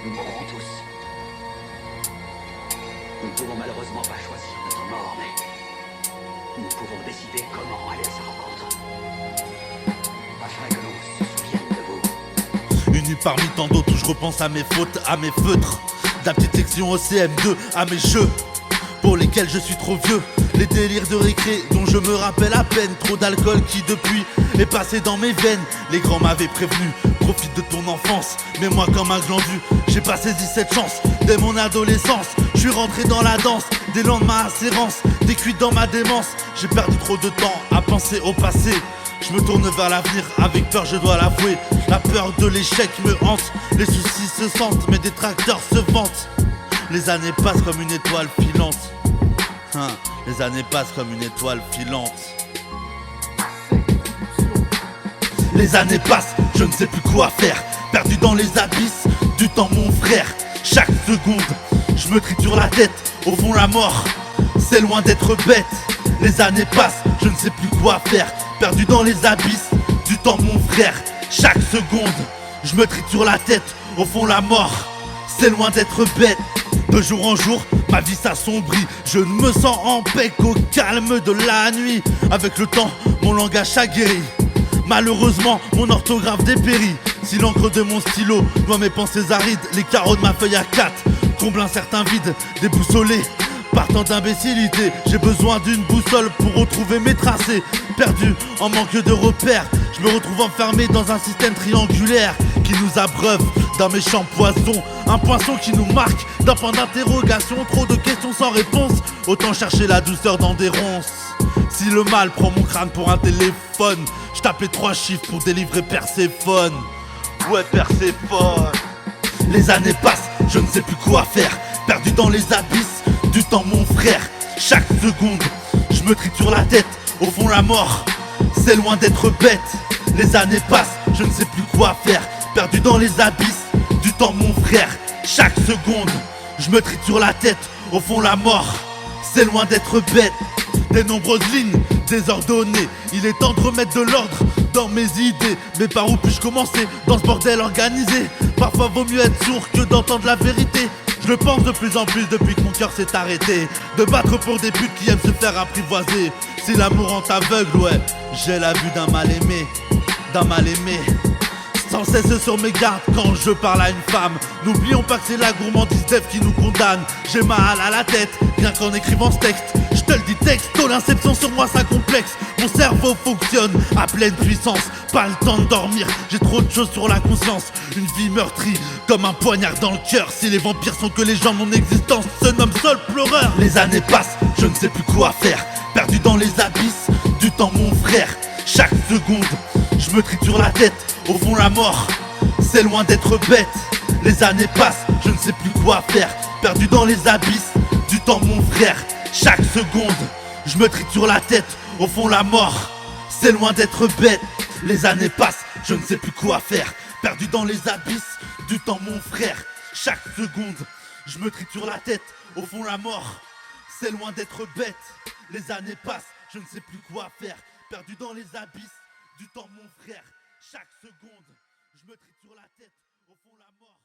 Nous mourrons tous. Nous ne pouvons malheureusement pas choisir notre mort, mais nous pouvons décider comment aller à sa rencontre. Afin que l'on se souvienne de vous. Une nuit parmi tant d'autres où je repense à mes fautes, à mes feutres. De la petite section au CM2, à mes jeux pour lesquels je suis trop vieux. Les délires de récré dont je me rappelle à peine. Trop d'alcool qui depuis est passé dans mes veines. Les grands m'avaient prévenu, profite de ton enfance. Mais moi comme un glandu, j'ai pas saisi cette chance. Dès mon adolescence, je suis rentré dans la danse. Des lendemains à séance, des cuites dans ma démence. J'ai perdu trop de temps à penser au passé. Je me tourne vers l'avenir avec peur, je dois l'avouer. La peur de l'échec me hante. Les soucis se sentent, mes détracteurs se vantent. Les années passent comme une étoile filante. Les années passent comme une étoile filante. Les années passent, je ne sais plus quoi faire. Perdu dans les abysses du temps mon frère. Chaque seconde, je me triture la tête. Au fond la mort, c'est loin d'être bête. Les années passent, je ne sais plus quoi faire. Perdu dans les abysses du temps mon frère. Chaque seconde, je me triture la tête. Au fond la mort, c'est loin d'être bête. De jour en jour, ma vie s'assombrit. Je ne me sens en paix qu'au calme de la nuit. Avec le temps, mon langage a guéri. Malheureusement, mon orthographe dépérit. Si l'encre de mon stylo noie mes pensées arides, les carreaux de ma feuille A4 comblent un certain vide. Déboussolé par tant d'imbécilité, j'ai besoin d'une boussole pour retrouver mes tracés. Perdu en manque de repères, je me retrouve enfermé dans un système triangulaire qui nous abreuve d'un méchant poison. Un poisson qui nous marque d'un point d'interrogation. Trop de questions sans réponse, autant chercher la douceur dans des ronces. Si le mal prend mon crâne pour un téléphone, je tape les 3 chiffres pour délivrer Perséphone. Ouais, Perséphone. Les années passent, je ne sais plus quoi faire. Perdu dans les abysses du temps mon frère. Chaque seconde, je me triture la tête. Au fond la mort, c'est loin d'être bête. Les années passent, je ne sais plus quoi faire. Perdu dans les abysses du temps mon frère. Chaque seconde, je me triture la tête. Au fond la mort, c'est loin d'être bête. Des nombreuses lignes désordonnées, il est temps de remettre de l'ordre dans mes idées. Mais par où puis-je commencer dans ce bordel organisé? Parfois vaut mieux être sourd que d'entendre la vérité. Je le pense de plus en plus depuis que mon cœur s'est arrêté. De battre pour des putes qui aiment se faire apprivoiser. Si l'amour rend aveugle, ouais, j'ai la vue d'un mal aimé. D'un mal aimé. Sans cesse sur mes gardes quand je parle à une femme. N'oublions pas que c'est la gourmandise d'Ève qui nous condamne. J'ai mal à la tête, rien qu'en écrivant ce texte. Je te le dis texto, l'inception sur moi ça complexe. Mon cerveau fonctionne à pleine puissance. Pas le temps de dormir, j'ai trop de choses sur la conscience. Une vie meurtrie, comme un poignard dans le cœur. Si les vampires sont que les gens, mon existence se nomme seul pleureur. Les années passent, je ne sais plus quoi faire. Perdu dans les abysses du temps mon frère. Chaque seconde, je me triture la tête. Au fond la mort, c'est loin d'être bête. Les années passent, je ne sais plus quoi faire. Perdu dans les abysses du temps mon frère. Chaque seconde, je me triture la tête. Au fond la mort, c'est loin d'être bête. Les années passent, je ne sais plus quoi faire. Perdu dans les abysses du temps mon frère. Chaque seconde, je me triture la tête. Au fond la mort, c'est loin d'être bête. Les années passent, je ne sais plus quoi faire. Perdu dans les abysses du temps mon frère. Chaque seconde, je me triture la tête. Au fond la mort.